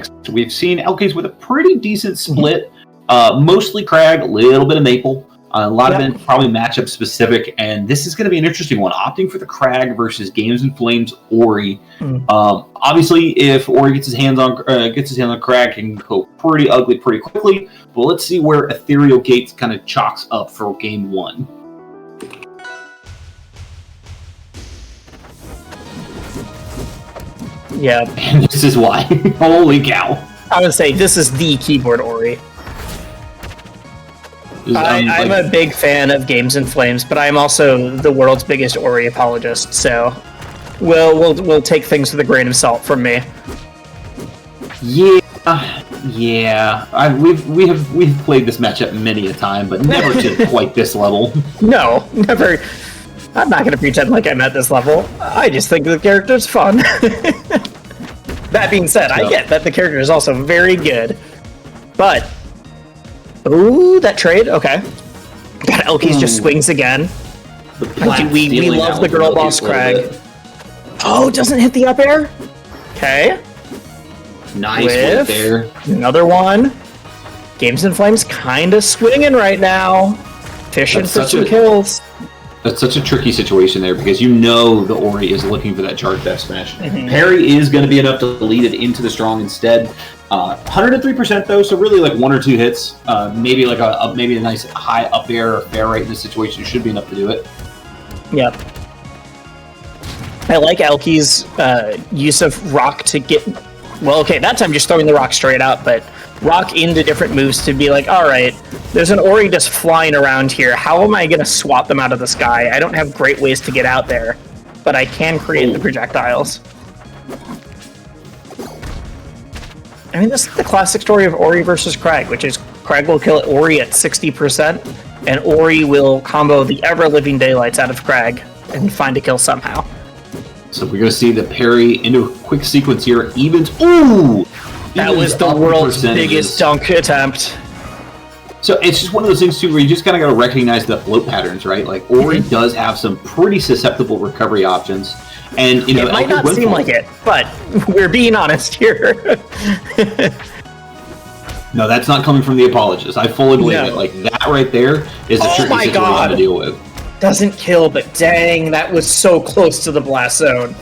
next, we've seen elkies with a pretty decent split. Mostly Crag, a little bit of Maple. A lot of it probably matchup specific, and this is going to be an interesting one. Opting for the Crag versus Games and Flames Ori. Obviously, if Ori gets his hands on Crag, it can go pretty ugly pretty quickly. But let's see where Ethereal Gates kind of chalks up for game one. Yeah, and this is why. Holy cow! I would say this is the keyboard Ori. I'm a big fan of Games and Flames, but I'm also the world's biggest Ori apologist, so we'll take things with a grain of salt from me. Yeah. We've played this matchup many a time, but never to quite this level. No, never. I'm not going to pretend like I'm at this level. I just think the character's fun. That being said, I get that the character is also very good, but. Ooh, that trade? Okay. God, elkies just swings again. We love the girl boss Crag. Oh, doesn't hit the up air? Okay. Nice right there. Another one. Games and Flames kind of swinging right now. Fishing for some kills. That's such a tricky situation there because you know the Ori is looking for that charge death smash. Parry is going to be enough to lead it into the strong instead. 103% though, so really like 1 or 2 hits, maybe like maybe a nice high up air or fair right in this situation should be enough to do it. Yep. I like elkies' use of rock to get. Well, okay, that time just throwing the rock straight out, but rock into different moves to be like, all right, there's an Ori just flying around here. How am I going to swat them out of the sky? I don't have great ways to get out there, but I can create the projectiles. I mean, this is the classic story of Ori versus Crag, which is Crag will kill Ori at 60%, and Ori will combo the ever-living daylights out of Crag and find a kill somehow. So we're going to see the parry into a quick sequence here. Evens. Ooh! That was the world's biggest dunk attempt. So it's just one of those things, too, where you just kind of got to recognize the float patterns, right? Like, Ori does have some pretty susceptible recovery options. And, you know, it might not seem like it, but we're being honest here. No, that's not coming from the apologists. I fully believe it. Like, that right there is a tricky situation to deal with. Doesn't kill, but dang, that was so close to the blast zone.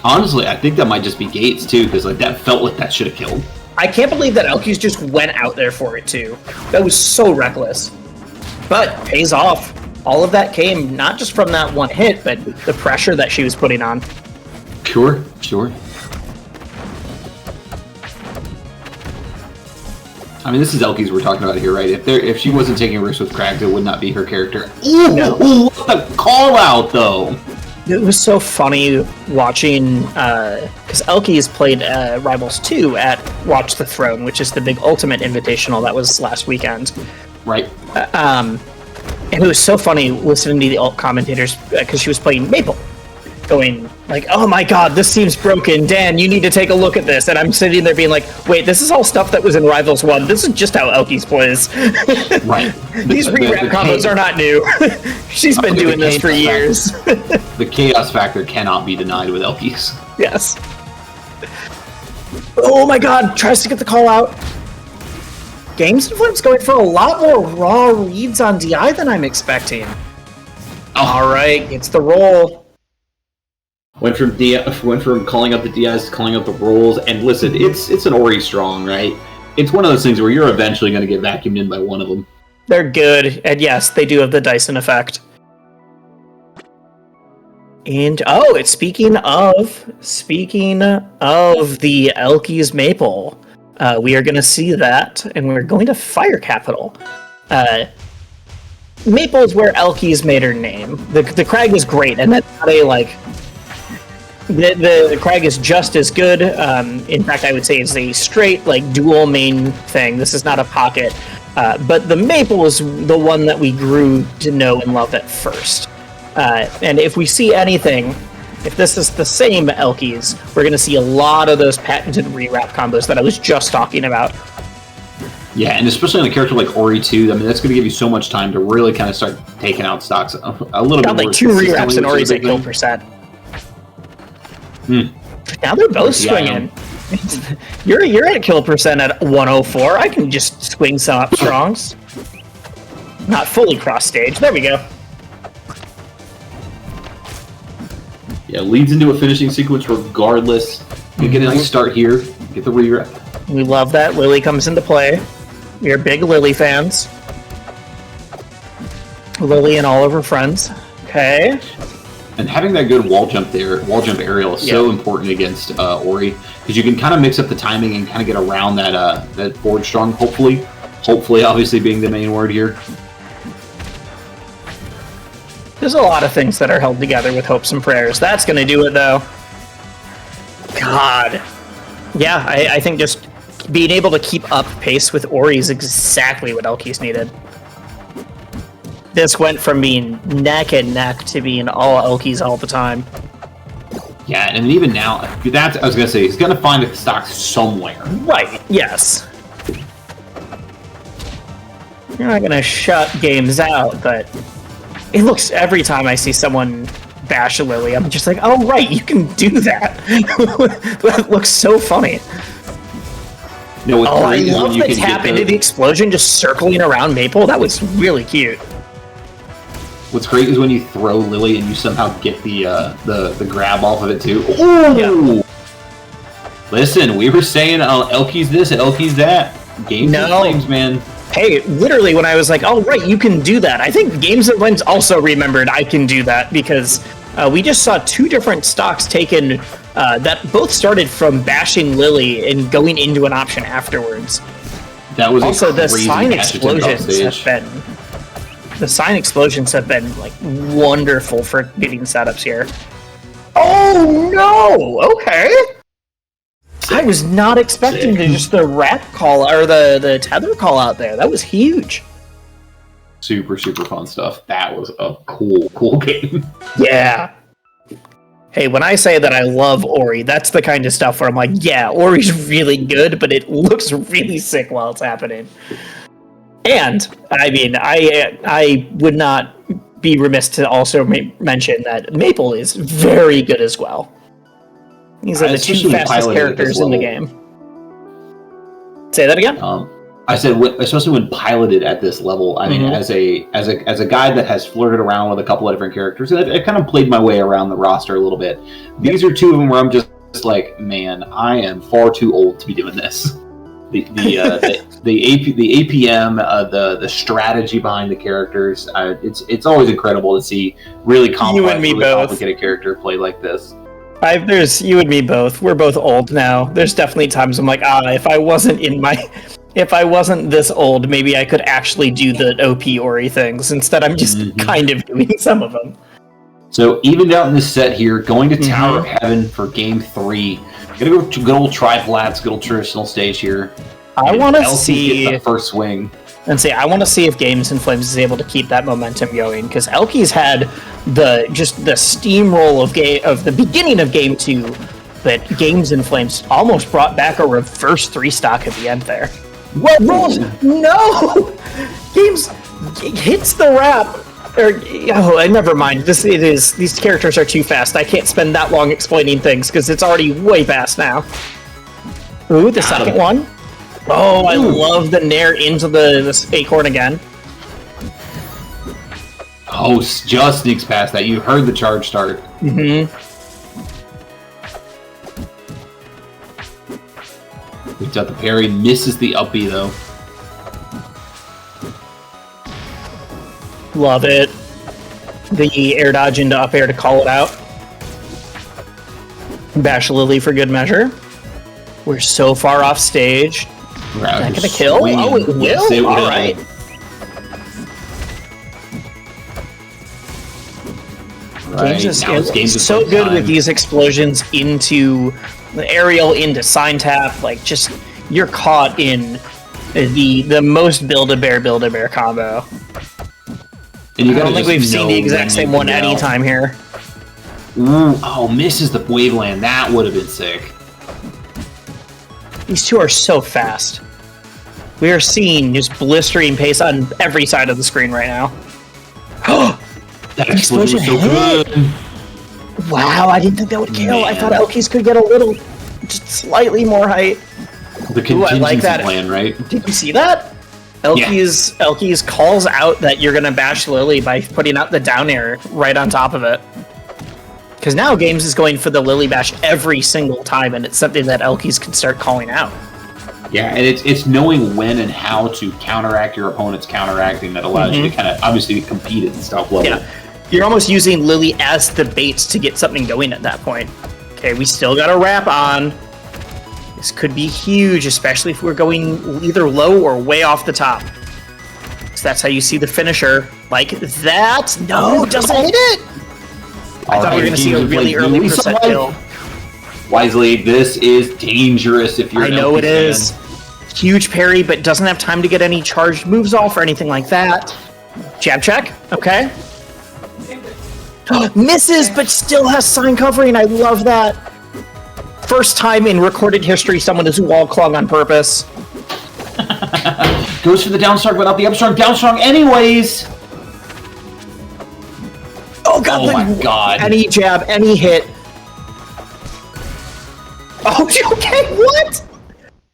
Honestly, I think that might just be Gates, too, because like that felt like that should have killed. I can't believe that elkies just went out there for it, too. That was so reckless. But pays off. All of that came not just from that one hit, but the pressure that she was putting on. Sure. I mean, this is elkies we're talking about here, right? If she wasn't taking risks with Crag, it would not be her character. Ooh, what a call out, though! It was so funny watching, because elkies played Rivals 2 at Watch the Throne, which is the big Ultimate Invitational that was last weekend. Right. And it was so funny listening to the alt commentators, because she was playing Maple, going like, oh my god, this seems broken, Dan, you need to take a look at this. And I'm sitting there being like, wait, this is all stuff that was in Rivals 1. This is just how elkies plays. Right. These re-wrap combos are not new. She's been doing this for years. The chaos factor cannot be denied with elkies. Yes. Oh my god, tries to get the call out. Games and Flames going for a lot more raw reads on DI than I'm expecting. Alright, gets the roll. Went from calling up the DIs to calling up the rolls, and listen, it's an Ori strong, right? It's one of those things where you're eventually going to get vacuumed in by one of them. They're good, and yes, they do have the Dyson effect. And it's speaking of the elkies Maple, we are going to see that, and we're going to Fire Capital. Maple is where elkies made her name. The Crag is great, and that's not a like. The Crag is just as good. In fact, I would say it's a straight, like, dual main thing. This is not a pocket. But the Maple is the one that we grew to know and love at first. And if we see anything, if this is the same elkies, we're going to see a lot of those patented re-wrap combos that I was just talking about. Yeah, and especially on a character like Ori 2, I mean, that's going to give you so much time to really kind of start taking out stocks a little bit more. Like 2 re-wraps and Ori's at kill percent. Now they're both swinging. You're at kill percent at 104. I can just swing some up strongs. Not fully cross stage. There we go. Yeah, leads into a finishing sequence regardless. You get a nice start here. Get the re-rep. We love that. Lily comes into play. We're big Lily fans. Lily and all of her friends. Okay. And having that good wall jump there, wall jump aerial is so important against Ori, because you can kind of mix up the timing and kind of get around that that forward strong, hopefully. Hopefully, obviously, being the main word here. There's a lot of things that are held together with hopes and prayers. That's going to do it, though. God. Yeah, I think just being able to keep up pace with Ori is exactly what elkies needed. This went from being neck and neck to being all elkies all the time. Yeah, and even now, that's I was going to say, he's going to find the stock somewhere. Right, yes. You're not going to shut games out, but it looks, every time I see someone bash a Lily, I'm just like, oh, right, you can do that. That looks so funny. No, I love the tap into the explosion just circling around Maple. That was really cute. What's great is when you throw Lily and you somehow get the grab off of it too. Ooh! Yeah. Listen, we were saying elkies this, elkies that. Games and Flames, man. Hey, literally when I was like, oh, right, you can do that. I think Games and Flames also remembered I can do that, because we just saw two different stocks taken that both started from bashing Lily and going into an option afterwards. That was also the sign explosions have been like wonderful for getting setups here. Oh no! Okay. I was not expecting to just the rat call or the tether call out there. That was huge. Super fun stuff. That was a cool game. Yeah. Hey, when I say that I love Ori, that's the kind of stuff where I'm like, yeah, Ori's really good, but it looks really sick while it's happening. And, I mean, I would not be remiss to also mention that Maple is very good as well. These are the two fastest characters in the game. Say that again? I said, especially when piloted at this level. I mean, as a guy that has flirted around with a couple of different characters, and I kind of played my way around the roster a little bit. These are two of them where I'm just like, man, I am far too old to be doing this. The APM, the strategy behind the characters, it's always incredible to see really complicated character play like this. There's you and me both. We're both old now. There's definitely times I'm like, if I wasn't this old, maybe I could actually do the OP Ori things. Instead, I'm just kind of doing some of them. So evened out in this set here, going to Tower of Heaven for Game 3. Gonna go to good old tri-flats, good old traditional stage here. I want to see the first swing. And say, I want to see if Games and Flames is able to keep that momentum going, because elkies had the steamroll of the beginning of Game 2, but Games and Flames almost brought back a reverse 3-stock at the end there. What rolls? No! Games hits the wrap. Never mind. These characters are too fast. I can't spend that long explaining things because it's already way past now. Ooh, the second one. Oh, I love the nair into the acorn again. Oh, just sneaks past that. You heard the charge start. We've got the parry, misses the up B though. Love it. The air dodge into up air to call it out. Bash Lily for good measure. We're so far off stage. Is that gonna kill? Oh, it will? Yes, it will. All right. Games is so good with these explosions into the aerial, into sign tap. Like, just, you're caught in the most Build-A-Bear combo. And I don't think we've seen the exact same one any time here. Ooh, oh, misses the waveland. That would have been sick. These two are so fast. We are seeing just blistering pace on every side of the screen right now. That explosion was so good. Wow, I didn't think that would kill. I thought elkies could get a little just slightly more height. The contingency like that. plan, right? Did you see that? Elkies calls out that you're gonna bash Lily by putting out the down air right on top of it. Because now Games is going for the Lily bash every single time, and it's something that Elkies can start calling out. Yeah, and it's knowing when and how to counteract your opponent's counteracting that allows you to kind of obviously compete at the stealth level. Yeah, you're almost using Lily as the baits to get something going at that point. Okay, we still got a wrap on. This could be huge, especially if we're going either low or way off the top. So that's how you see the finisher. Like that. No, doesn't hit it. I thought we were going to see a really early percent kill. Wisely, this is dangerous if you're I know it is. Huge parry, but doesn't have time to get any charged moves off or anything like that. Jab check. Okay. Misses, but still has sign covering. I love that. First time in recorded history someone has wall clung on purpose. Goes for the down strong, but not the up strong. Down strong anyways. Oh god! Oh my god! Any jab, any hit. Oh, okay. What?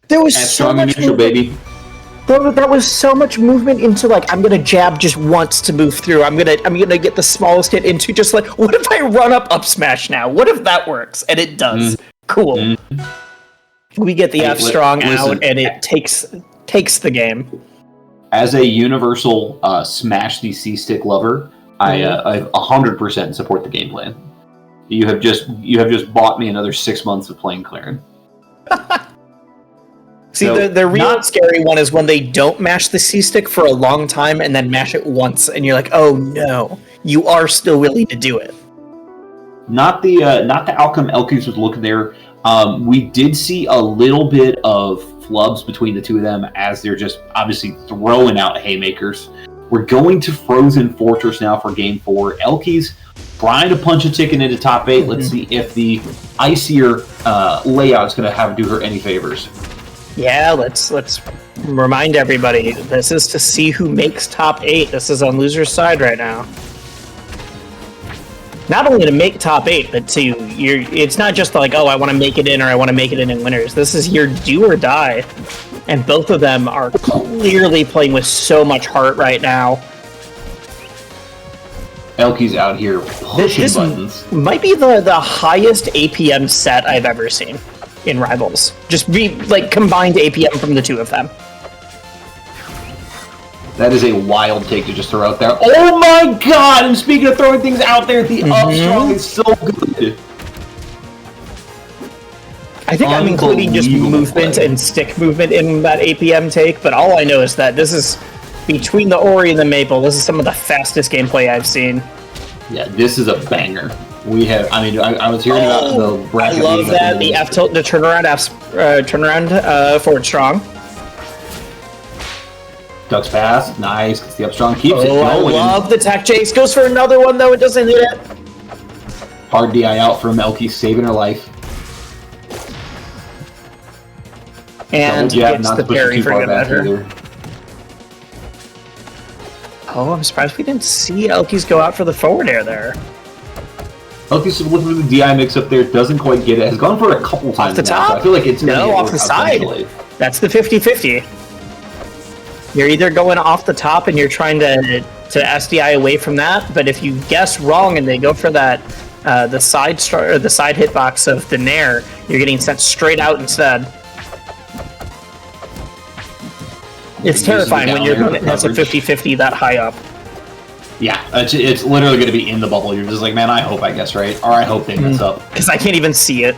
There was so much neutral, baby. That was so much movement into like I'm gonna jab just once to move through. I'm gonna get the smallest hit into just like what if I run up smash now? What if that works? And it does. Cool. We get the F strong out, and it takes the game. As a universal smash the C stick lover, I 100% support the game plan. You have just bought me another 6 months of playing Clarin. See, so, the real scary one is when they don't mash the C stick for a long time and then mash it once, and you're like, oh no, you are still willing to do it. Not the outcome Elkies was looking there. We did see a little bit of flubs between the two of them as they're just obviously throwing out haymakers. We're going to Frozen Fortress now for Game 4. Elkies trying to punch a ticket into top 8. Let's see if the icier layout is going to do her any favors. Yeah, let's remind everybody. This is to see who makes top 8. This is on loser's side right now. Not only to make top 8, but it's not just like, oh, I want to make it in or I want to make it in winners. This is your do or die. And both of them are clearly playing with so much heart right now. Elkies out here pushing buttons. Might be the highest APM set I've ever seen in Rivals. Just combined APM from the two of them. That is a wild take to just throw out there. Oh my god! And speaking of throwing things out there, the up strong is so good. I think I'm including just movement and stick movement in that APM take, but all I know is that this is, between the Ori and the Maple, this is some of the fastest gameplay I've seen. Yeah, this is a banger. I was hearing about the bracket. I love that, the F tilt, the turnaround forward strong. Ducks pass, nice, because the up strong keeps it going. I love the tech chase, goes for another one though, it doesn't hit it. Hard DI out from Elkie, saving her life. And gets the parry for good measure. Oh, I'm surprised we didn't see Elkies go out for the forward air there. Elkies looking for the DI mix up there, doesn't quite get it. Has gone for it a couple times off the now, top? so I feel like it's no, off the side. That's the 50-50. You're either going off the top and you're trying to SDI away from that, but if you guess wrong and they go for that the side hitbox of the Nair, you're getting sent straight out instead. It's terrifying when you're that's a 50-50 that high up. Yeah, it's literally going to be in the bubble. You're just like, man, I hope I guess right, or I hope they mess up. Because I can't even see it.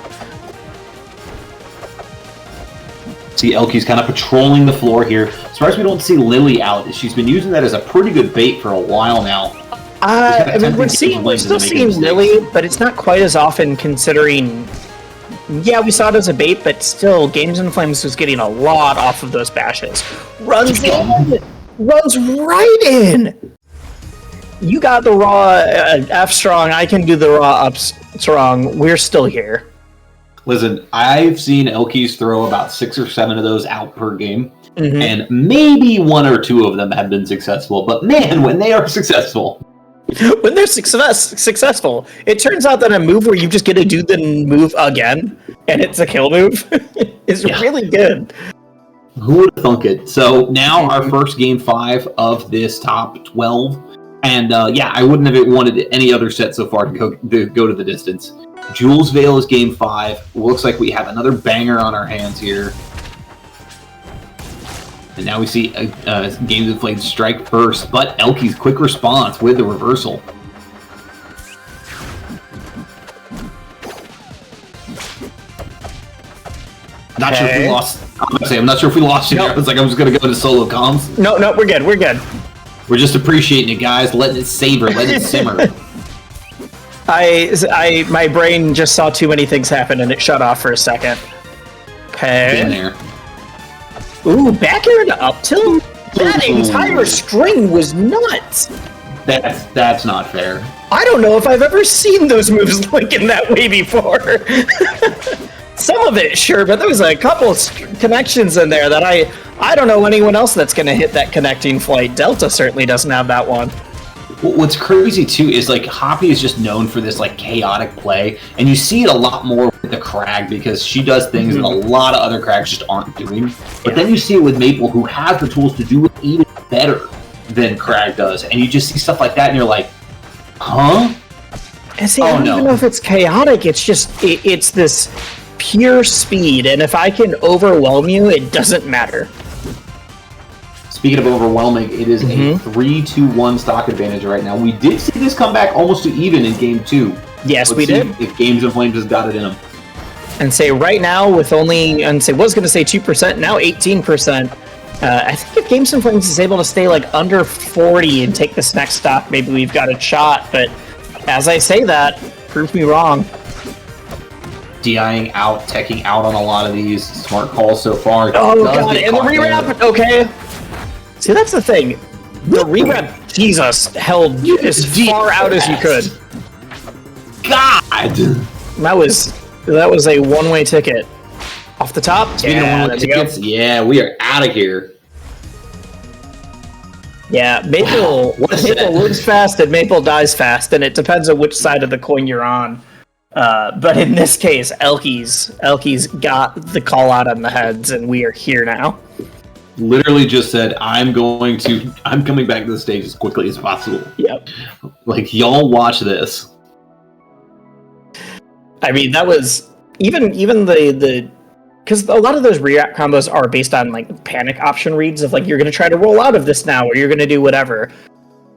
See Elkie's kind of patrolling the floor here. Surprised we don't see Lily out. She's been using that as a pretty good bait for a while now. We're still seeing Lily, but it's not quite as often considering... Yeah, we saw it as a bait, but still, Games and Flames was getting a lot off of those bashes. Runs in! Runs right in! You got the raw F strong, I can do the raw up strong. We're still here. Listen, I've seen Elkies throw about 6 or 7 of those out per game, and maybe 1 or 2 of them have been successful, but man, when they are successful, when they're successful, it turns out that a move where you just get to do the move again, and it's a kill move, is really good. Who would have thunk it? So now our first game 5 of this top 12. And I wouldn't have wanted any other set so far to go to the distance. Jules Vale is game 5. Looks like we have another banger on our hands here. And now we see Games of Flames strike first, but elkiies quick response with the reversal. Not sure if we lost. I'm not sure if we lost you. Nope. I was like, I'm just going to go into solo comms. No, we're good. We're good. We're just appreciating it, guys. Letting it savor, letting it simmer. My brain just saw too many things happen and it shut off for a second. Okay. Been there. Ooh, back air to up tilt? That entire string was nuts. That's not fair. I don't know if I've ever seen those moves like in that way before. Some of it, sure, but there was a couple connections in there that I don't know anyone else that's going to hit that connecting flight. Delta certainly doesn't have that one. What's crazy, too, is, like, Hoppy is just known for this, like, chaotic play, and you see it a lot more with the Crag, because she does things that a lot of other Crags just aren't doing. But then you see it with Maple, who has the tools to do it even better than Crag does, and you just see stuff like that, and you're like, huh? And see, I don't even know if it's chaotic, it's just, it's this pure speed, and if I can overwhelm you, it doesn't matter. Speaking of overwhelming, it is a 3-2-1 stock advantage right now. We did see this come back almost to even in game 2. Yes, Let's we did. If Games of Flames has got it in them. And say right now with only, and say was going to say 2%, now 18%. I think if Games of Flames is able to stay like under 40 and take this next stock, maybe we've got a shot. But as I say that, prove me wrong. DIing out, teching out on a lot of these. Smart calls so far. Oh god, and the rewrap, okay. See, that's the thing. The rewrap, Jesus, held as far out as you could. God! That was a one-way ticket. Off the top? Yeah, we are out of here. Yeah, Maple moves fast and Maple dies fast, and it depends on which side of the coin you're on. But in this case, elkiies got the call out on the heads, and we are here now. Literally just said, I'm coming back to the stage as quickly as possible. Yep. Like, y'all watch this. I mean, that was even the because a lot of those react combos are based on like panic option reads of like, you're going to try to roll out of this now, or you're going to do whatever.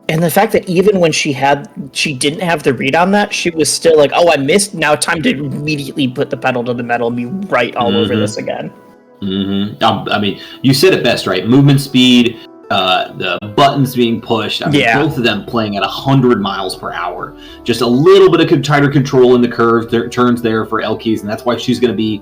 And the fact that even when she didn't have the read on that, she was still like, oh, I missed, now time to immediately put the pedal to the metal and be right all over this again. I mean, you said it best, right? Movement speed, the buttons being pushed. I mean, both of them playing at 100 miles per hour. Just a little bit of tighter control in the curve turns there for elkiies, and that's why she's going to be